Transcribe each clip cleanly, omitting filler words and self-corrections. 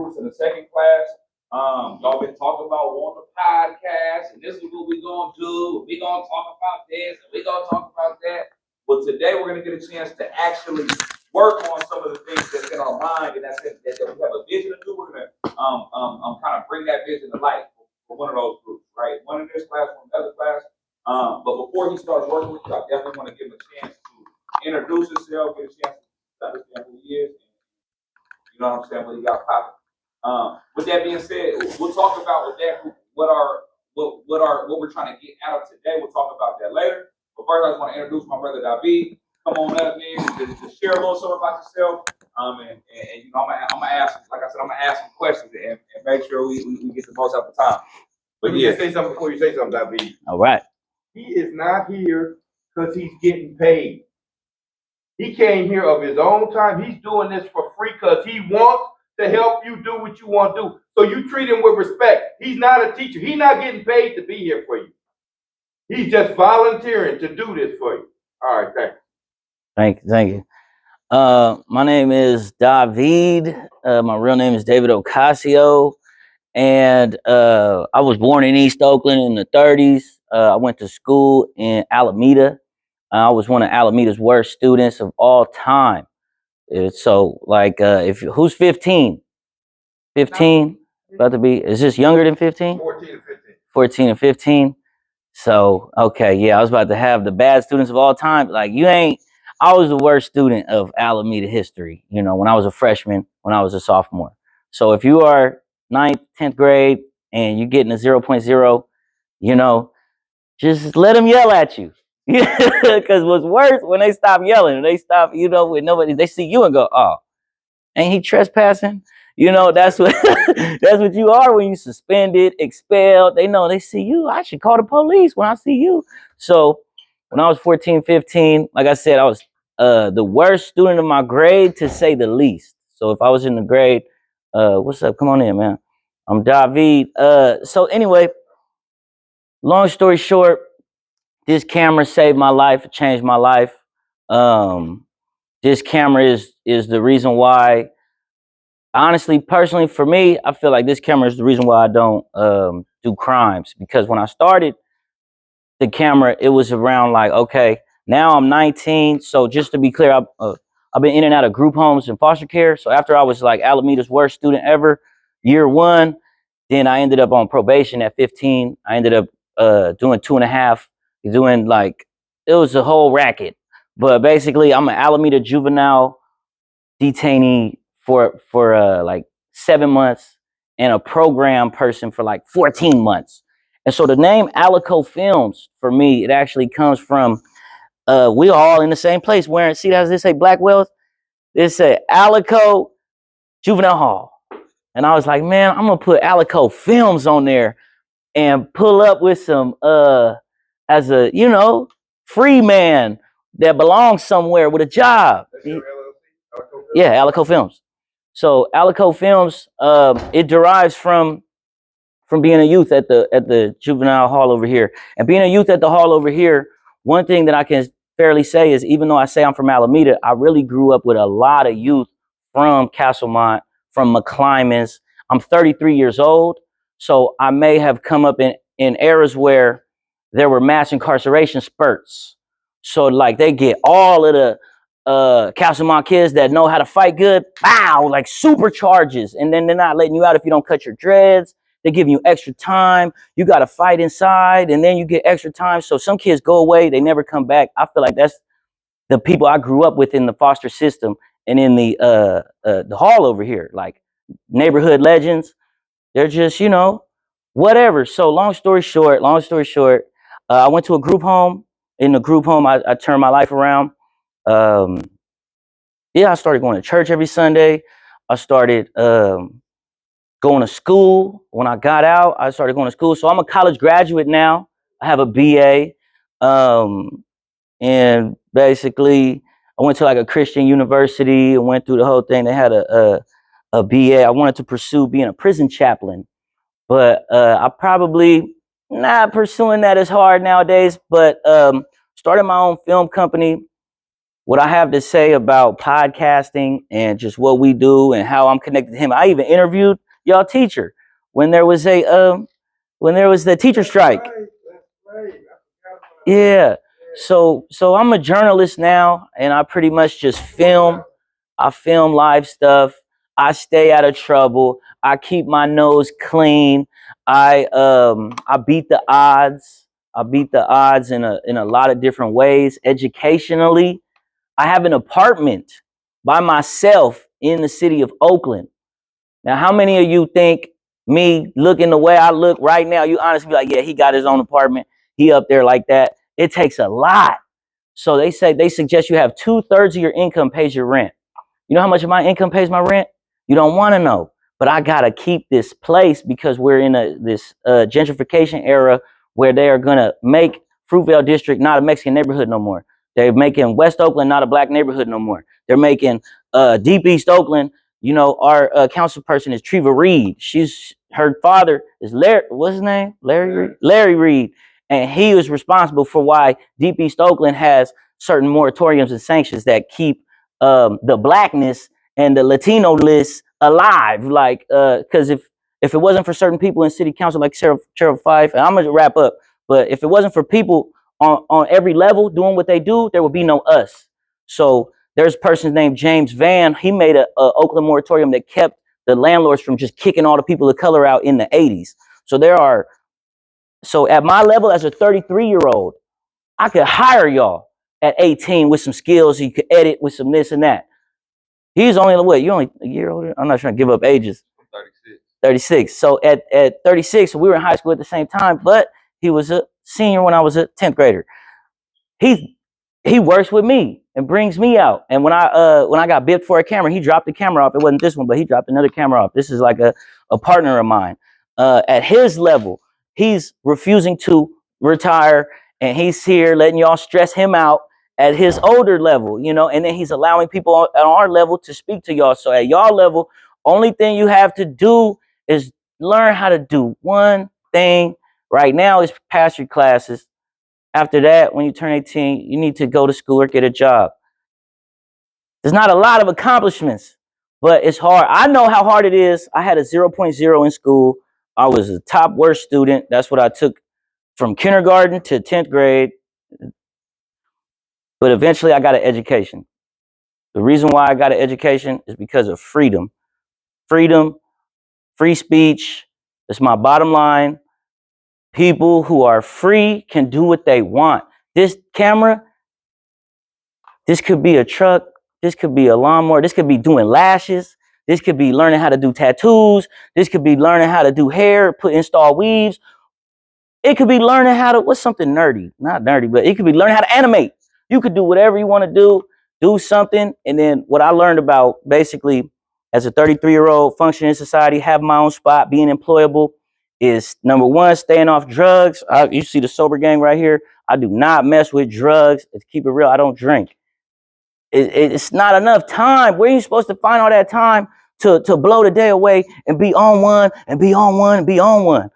recruits in the second class. Y'all been talking about on the podcast, and this is what we gonna do. We gonna talk about this, and we gonna talk about that. But today we're gonna get a chance to actually work on some of the things that's in our mind, and that's that we have a vision to do. We're gonna kind of bring that vision to life for one of those groups, right? One in this class, one in the other class. But before he starts working with you, I definitely want to give him a chance to introduce himself, get a chance to understand who he is. You know what I'm saying? What he got popping. With that being said, we'll talk about with that what we're trying to get out of today. We'll talk about that later. But first, I just want to introduce my brother David. Come on up, man, to share a little something about yourself. And you know, I'm gonna ask, like I said, I'm gonna ask some questions and make sure we get the most out of the time. But yeah, say something before you say something, David. All right. He is not here because he's getting paid. He came here of his own time. He's doing this for free because he wants to help you do what you want to do. So you treat him with respect. He's not a teacher. He's not getting paid to be here for you. He's just volunteering to do this for you. All right, thanks. Thank you. My name is David. My real name is David Ocasio. And I was born in East Oakland in the 30s. I went to school in Alameda. I was one of Alameda's worst students of all time. So, like, who's 15? 15? About to be, is this younger than 15? 14 and 15. 14 and 15. So, okay, yeah, I was about to have the bad students of all time. Like, I was the worst student of Alameda history, you know, when I was a freshman, when I was a sophomore. So if you are 9th, 10th grade and you're getting a 0.0, you know, just let them yell at you. Because what's worse, when they stop yelling, they stop, you know, with nobody, they see you and go, oh, ain't he trespassing? You know, that's what that's what you are when you suspended, expelled. They know, they see you. I should call the police when I see you. So when I was 14, 15, like I said, I was the worst student of my grade, to say the least. So if I was in the grade, what's up? Come on in, man. I'm David. So anyway, long story short, this camera saved my life. It changed my life. This camera is the reason why. Honestly, personally, for me, I feel like this camera is the reason why I don't do crimes. Because when I started the camera, it was around like, okay, now I'm 19. So just to be clear, I've been in and out of group homes and foster care. So after I was like Alameda's worst student ever, year one, then I ended up on probation at 15. I ended up doing 2.5, doing like, it was a whole racket. But basically, I'm an Alameda juvenile detainee for like 7 months, and a program person for like 14 months. And so the name Alico Films, for me, it actually comes from, we all in the same place wearing, see, does this say Black Wealth? It said Alico Juvenile Hall. And I was like, man, I'm gonna put Alico Films on there and pull up with some, as a, you know, free man that belongs somewhere with a job. That's your LLC? Alico Films? Yeah, Alico Films. So Alico Films, it derives from being a youth at the juvenile hall over here. And being a youth at the hall over here, one thing that I can fairly say is, even though I say I'm from Alameda, I really grew up with a lot of youth from Castlemont, from McClymonds. I'm 33 years old, so I may have come up in eras where there were mass incarceration spurts. So like they get all of the Castlemont kids that know how to fight good, wow, like supercharges, and then they're not letting you out if you don't cut your dreads. They're giving you extra time. You got to fight inside, and then you get extra time. So some kids go away, they never come back. I feel like that's the people I grew up with in the foster system and in the hall over here, like neighborhood legends. They're just, you know, whatever. So long story short, I went to a group home. In the group home, I turned my life around. Yeah, I started going to church every Sunday. I started going to school. When I got out, I started going to school. So I'm a college graduate now. I have a BA. And basically, I went to like a Christian university and went through the whole thing. They had a BA. I wanted to pursue being a prison chaplain, but I probably not pursuing that as hard nowadays. But started my own film company what I have to say about podcasting and just what we do and how I'm connected to him. I even interviewed y'all teacher when there was the teacher strike. Yeah. So I'm a journalist now, and I pretty much just film. I film live stuff. I stay out of trouble. I keep my nose clean. I beat the odds. I beat the odds in a lot of different ways. Educationally, I have an apartment by myself in the city of Oakland. Now, how many of you think me looking the way I look right now, you honestly be like, yeah, he got his own apartment. He up there like that. It takes a lot. So they suggest you have 2/3 of your income pays your rent. You know how much of my income pays my rent? You don't want to know. But I gotta keep this place because we're in this gentrification era where they are gonna make Fruitvale District not a Mexican neighborhood no more. They're making West Oakland not a black neighborhood no more. They're making Deep East Oakland. You know, our council person is Treva Reed. Her father is Larry. What's his name? Larry Reed. Larry Reed, and he was responsible for why Deep East Oakland has certain moratoriums and sanctions that keep the blackness and the Latino list alive. Like, because if it wasn't for certain people in city council like Sheriff Fife, and I'm gonna wrap up, but if it wasn't for people on every level doing what they do, there would be no us. So there's a person named James Van. He made a Oakland moratorium that kept the landlords from just kicking all the people of color out in the 80s. So at my level as a 33-year-old, I could hire y'all at 18 with some skills. You could edit with some this and that. He's only what? You only a year older? I'm not trying to give up ages. 36. 36. So at 36, we were in high school at the same time, but he was a senior when I was a 10th grader. He works with me and brings me out. And when I got bipped for a camera, he dropped the camera off. It wasn't this one, but he dropped another camera off. This is like a partner of mine. At his level, he's refusing to retire, and he's here letting y'all stress him out at his older level, you know, and then he's allowing people on our level to speak to y'all. So at y'all level, only thing you have to do is learn how to do one thing right now is pass your classes. After that, when you turn 18, you need to go to school or get a job. There's not a lot of accomplishments, but it's hard. I know how hard it is. I had a 0.0 in school. I was a top worst student. That's what I took from kindergarten to 10th grade. But eventually I got an education. The reason why I got an education is because of freedom. Freedom, free speech. That's my bottom line. People who are free can do what they want. This camera, this could be a truck. This could be a lawnmower. This could be doing lashes. This could be learning how to do tattoos. This could be learning how to do hair, install weaves. It could be learning how to, what's something nerdy? Not nerdy, but it could be learning how to animate. You could do whatever you want to do something. And then what I learned about basically as a 33-year-old functioning in society, have my own spot, being employable is number one, staying off drugs. You see the sober gang right here. I do not mess with drugs. Let's keep it real. I don't drink. It's not enough time. Where are you supposed to find all that time to blow the day away and be on one and be on one and be on one?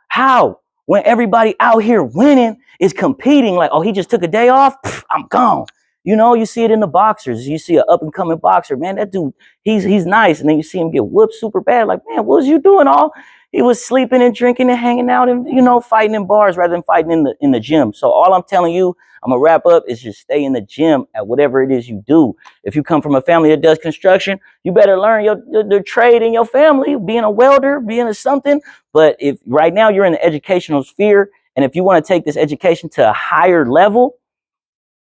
How? When everybody out here winning is competing, like, oh, he just took a day off, I'm gone. You know, you see it in the boxers. You see an up and coming boxer, man, that dude, he's nice. And then you see him get whooped super bad. Like, man, what was you doing all? He was sleeping and drinking and hanging out and, you know, fighting in bars rather than fighting in the gym. So all I'm telling you, I'm gonna wrap up, is just stay in the gym at whatever it is you do. If you come from a family that does construction, you better learn your trade in your family, being a welder, being a something. But if right now you're in the educational sphere, and if you want to take this education to a higher level,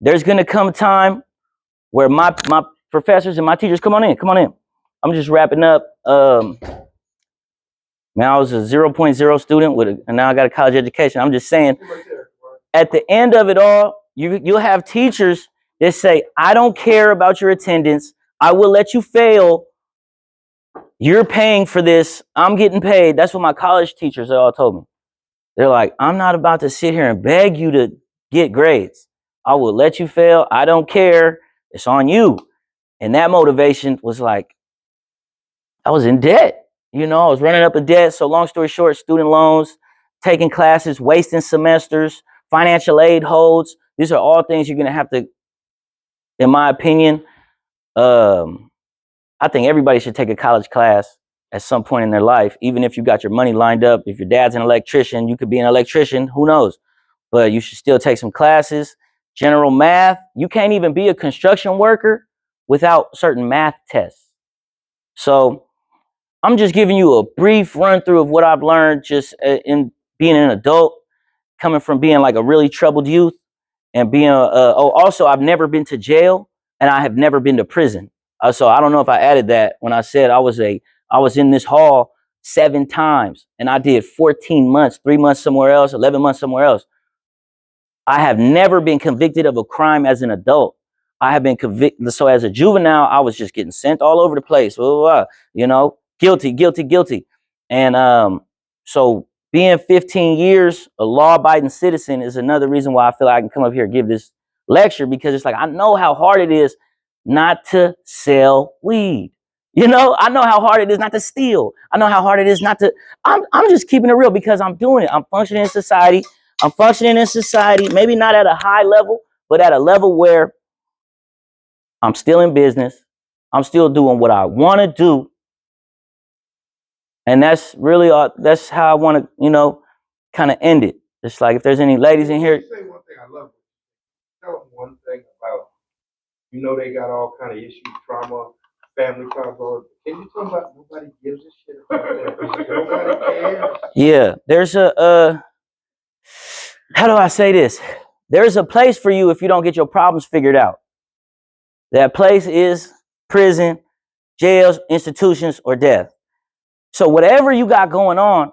there's gonna come a time where my professors and my teachers, come on in. I'm just wrapping up. Man, I was a 0.0 student and now I got a college education. I'm just saying, at the end of it all, you'll have teachers that say, I don't care about your attendance. I will let you fail. You're paying for this. I'm getting paid. That's what my college teachers all told me. They're like, I'm not about to sit here and beg you to get grades. I will let you fail. I don't care. It's on you. And that motivation was like, I was in debt. You know, I was running up a debt. So long story short, student loans, taking classes, wasting semesters, financial aid holds. These are all things you're going to have to in my opinion, I think everybody should take a college class at some point in their life, even if you got your money lined up. If your dad's an electrician, you could be an electrician, who knows? But you should still take some classes. General math, you can't even be a construction worker without certain math tests. So I'm just giving you a brief run through of what I've learned just in being an adult, coming from being like a really troubled youth and being also I've never been to jail and I have never been to prison. So I don't know if I added that when I said I was in this hall 7 times and I did 14 months, 3 months somewhere else, 11 months somewhere else. I have never been convicted of a crime as an adult. I have been convicted. So as a juvenile, I was just getting sent all over the place. Blah, blah, blah, guilty, guilty, guilty. And so being 15 years a law-abiding citizen is another reason why I feel like I can come up here and give this lecture, because it's like I know how hard it is not to sell weed. I know how hard it is not to steal. I know how hard it is not to. I'm just keeping it real because I'm doing it. I'm functioning in society. Maybe not at a high level, but at a level where I'm still in business. I'm still doing what I want to do. And that's really that's how I want to, kind of end it. It's like if there's any ladies in here. Say one thing I love. Tell them one thing about, they got all kind of issues, trauma, family trauma. Can you tell them about nobody gives a shit about that? Nobody cares. Yeah, there's how do I say this? There's a place for you if you don't get your problems figured out. That place is prison, jails, institutions, or death. So whatever you got going on,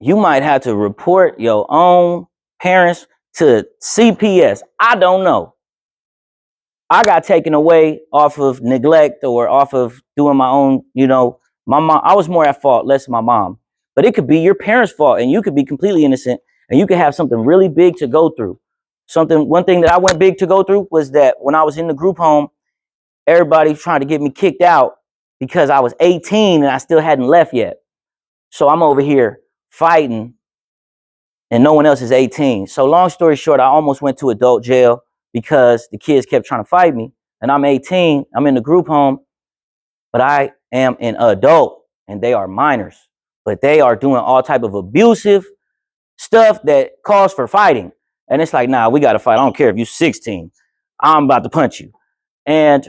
you might have to report your own parents to CPS. I don't know. I got taken away off of neglect or off of doing my own, my mom. I was more at fault, less my mom. But it could be your parents' fault and you could be completely innocent and you could have something really big to go through. One thing that I went big to go through was that when I was in the group home, everybody trying to get me kicked out because I was 18 and I still hadn't left yet. So I'm over here fighting and no one else is 18. So long story short, I almost went to adult jail because the kids kept trying to fight me. And I'm 18, I'm in the group home, but I am an adult and they are minors. But they are doing all type of abusive stuff that calls for fighting. And it's like, nah, we got to fight. I don't care if you're 16. I'm about to punch you. And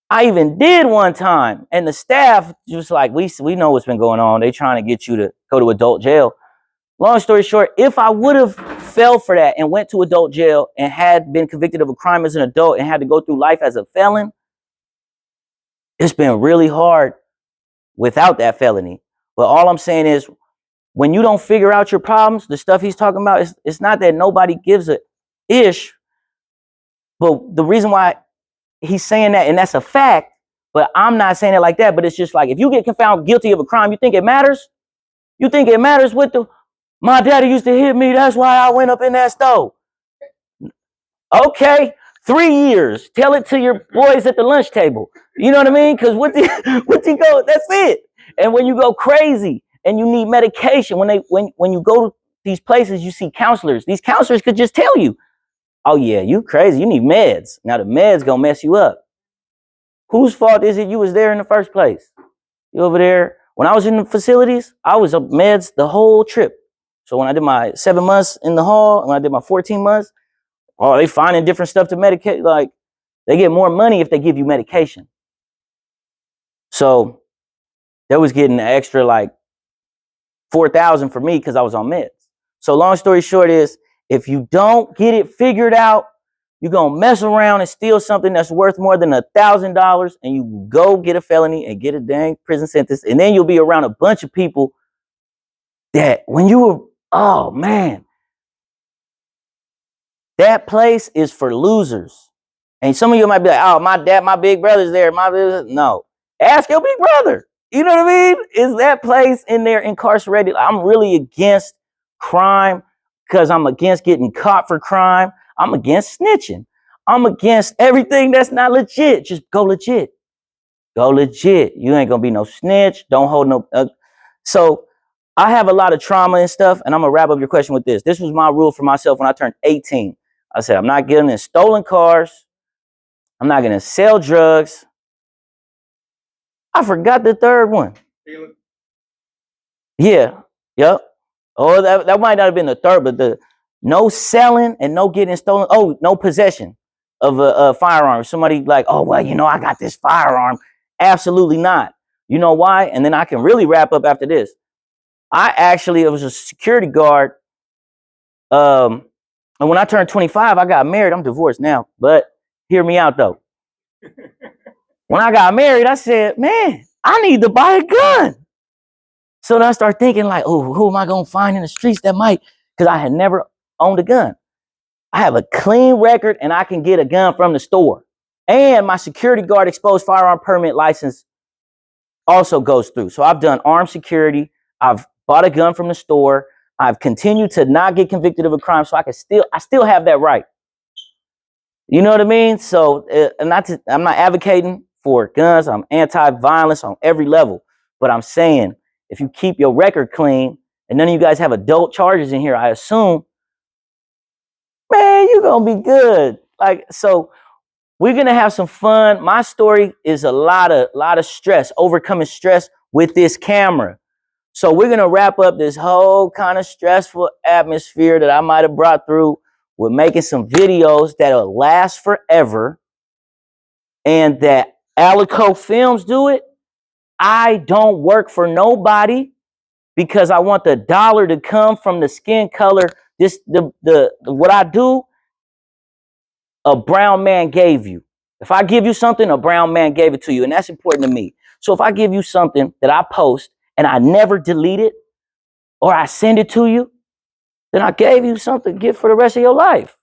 I even did one time, and the staff just like, we know what's been going on. They trying to get you to go to adult jail. Long story short, if I would have fell for that and went to adult jail and had been convicted of a crime as an adult and had to go through life as a felon, it's been really hard without that felony. But all I'm saying is, when you don't figure out your problems, the stuff he's talking about, it's not that nobody gives a ish, but the reason why he's saying that, and that's a fact, but I'm not saying it like that, but it's just like, if you get found guilty of a crime, you think it matters? You think it matters my daddy used to hit me, that's why I went up in that stove. Okay, 3 years. Tell it to your boys at the lunch table. You know what I mean? Because what you go, that's it. And when you go crazy and you need medication, when you go to these places, you see counselors. These counselors could just tell you, oh yeah, you crazy, you need meds. Now the meds gonna mess you up. Whose fault is it you was there in the first place? You over there. When I was in the facilities, I was on meds the whole trip. So when I did my 7 months in the hall, when I did my 14 months, they finding different stuff to medicate. Like, they get more money if they give you medication. So they was getting an extra like $4,000 for me because I was on meds. So long story short is, if you don't get it figured out, you're going to mess around and steal something that's worth more than $1,000 and you go get a felony and get a dang prison sentence. And then you'll be around a bunch of people that oh man, that place is for losers. And some of you might be like, oh, my big brother's there. No, ask your big brother. You know what I mean? Is that place in there incarcerated? I'm really against crime because I'm against getting caught for crime. I'm against snitching. I'm against everything that's not legit. Just go legit. Go legit. You ain't gonna be no snitch. Don't hold no. So I have a lot of trauma and stuff, and I'm gonna wrap up your question with this. This was my rule for myself when I turned 18. I said, I'm not getting in stolen cars. I'm not gonna sell drugs. I forgot the third one. Yeah. Yep. Oh, that might not have been the third, but the no selling and no getting stolen. Oh, no possession of a firearm. Somebody like, oh well, I got this firearm. Absolutely not. You know why? And then I can really wrap up after this. It was a security guard. And when I turned 25, I got married. I'm divorced now, but hear me out though. When I got married, I said, man, I need to buy a gun. So then I started thinking like, oh, who am I going to find in the streets that might, because I had never owned a gun. I have a clean record and I can get a gun from the store. And my security guard exposed firearm permit license also goes through. So I've done armed security. I've bought a gun from the store. I've continued to not get convicted of a crime. So I still have that right. You know what I mean? So I'm not advocating for guns. I'm anti-violence on every level. But I'm saying, if you keep your record clean, and none of you guys have adult charges in here, I assume, man, you're going to be good. Like, so we're going to have some fun. My story is a lot of stress, overcoming stress with this camera. So we're going to wrap up this whole kind of stressful atmosphere that I might have brought through with making some videos that'll last forever, and that Alico Films do it. I don't work for nobody because I want the dollar to come from the skin color. What I do, a brown man gave you. If I give you something, a brown man gave it to you, and that's important to me. So if I give you something that I post and I never delete it, or I send it to you, then I gave you something to get for the rest of your life.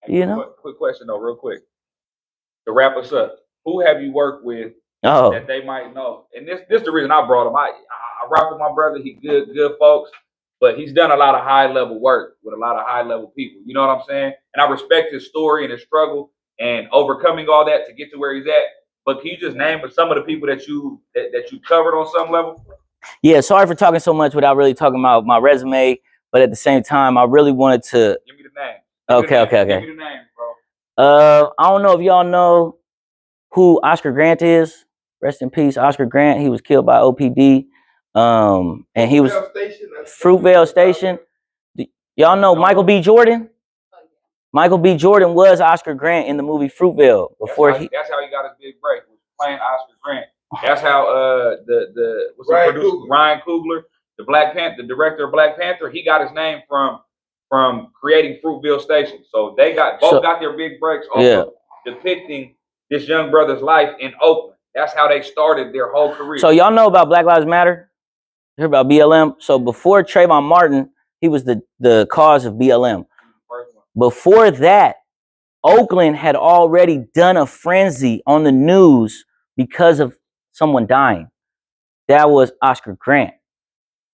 Hey, quick question though, real quick, to wrap us up. Who have you worked with that they might know? And this is the reason I brought him. I rock with my brother. He good folks, but he's done a lot of high level work with a lot of high level people. You know what I'm saying? And I respect his story and his struggle and overcoming all that to get to where he's at. But can you just name some of the people that you covered on some level? Yeah, sorry for talking so much without really talking about my resume, but at the same time, I really wanted to. Give me the name. Okay. Give me the name, bro. I don't know if y'all know who Oscar Grant is. Rest in peace, Oscar Grant. He was killed by OPD. And he was Fruitvale Station. Y'all know Michael B. Jordan? Michael B. Jordan was Oscar Grant in the movie Fruitvale before that's how he got his big break, was playing Oscar Grant. That's how Ryan Coogler, the director of Black Panther, he got his name from creating Fruitvale Station. So they got their big breaks off of depicting this young brother's life in Oakland. That's how they started their whole career. So y'all know about Black Lives Matter? Hear about BLM? So before Trayvon Martin, he was the cause of BLM. Before that, Oakland had already done a frenzy on the news because of someone dying. That was Oscar Grant.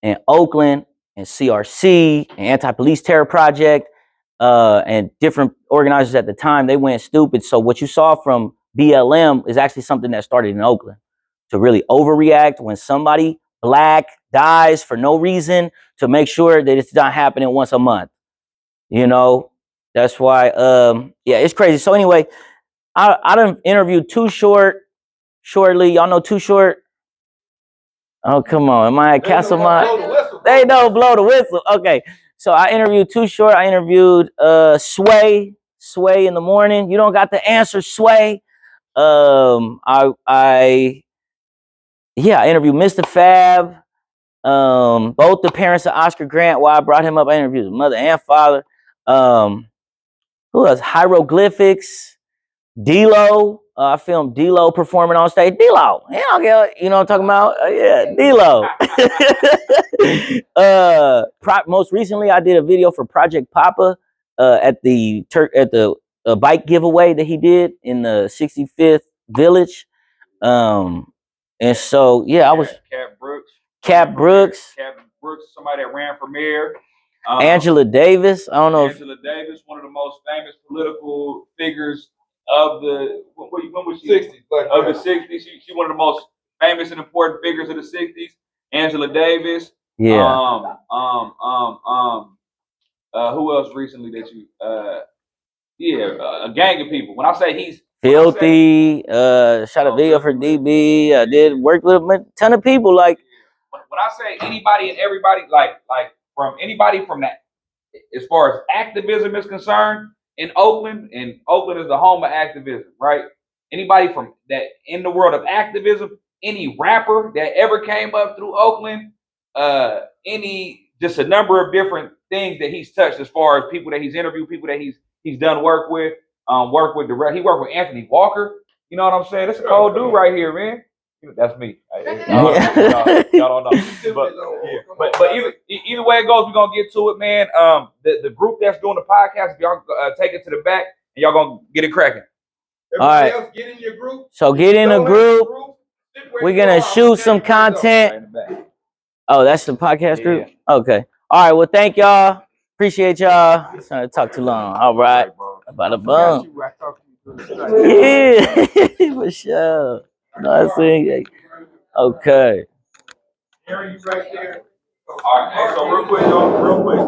And Oakland and CRC and Anti-Police Terror Project and different organizers at the time, they went stupid. So what you saw from BLM is actually something that started in Oakland, to really overreact when somebody Black dies for no reason, to make sure that it's not happening once a month. That's why, it's crazy. So anyway, I done interviewed Too Shortly. Y'all know Too Short? Oh, come on. Am I at Castlemont? They don't blow the whistle. Okay. So I interviewed Too Short. I interviewed Sway in the morning. You don't got the answer, Sway. I interviewed Mr. Fab. Both the parents of Oscar Grant. Why I brought him up, I interviewed his mother and father. Who else? Hieroglyphics. D-Lo. I filmed D-Lo performing on stage. D-Lo. You know what I'm talking about? D-Lo. Most recently, I did a video for Project Papa at the bike giveaway that he did in the 65th Village. And so, I was... Cap Brooks, somebody that ran for mayor. Angela Davis. I don't know. Angela Davis, one of the most famous political figures of the when was she? 60s. Of the 60s. She one of the most famous and important figures of the 60s. Angela Davis. Yeah. Who else recently that you? A gang of people. When I say he's Filthy, shot a video for DB. I did work with a ton of people. Like when I say anybody and everybody, like from anybody from that, as far as activism is concerned in Oakland, and Oakland is the home of activism, right? Anybody from that in the world of activism, any rapper that ever came up through Oakland, any just a number of different things that he's touched as far as people that he's interviewed, people that he's done work with, he worked with Anthony Walker. You know what I'm saying? That's a cold dude right here, man. That's me. Y'all don't know. But either way it goes, we're gonna get to it, man. The group that's doing the podcast, y'all take it to the back and y'all gonna get it cracking. Everybody else get in your group. So get in a group. We're gonna shoot some content. Oh, that's the podcast group? Okay. All right, well, thank y'all. Appreciate y'all. I'm trying to talk too long. All right. About a bum. Yeah, for sure. No, I see. Okay. All right, so real quick, y'all, real quick.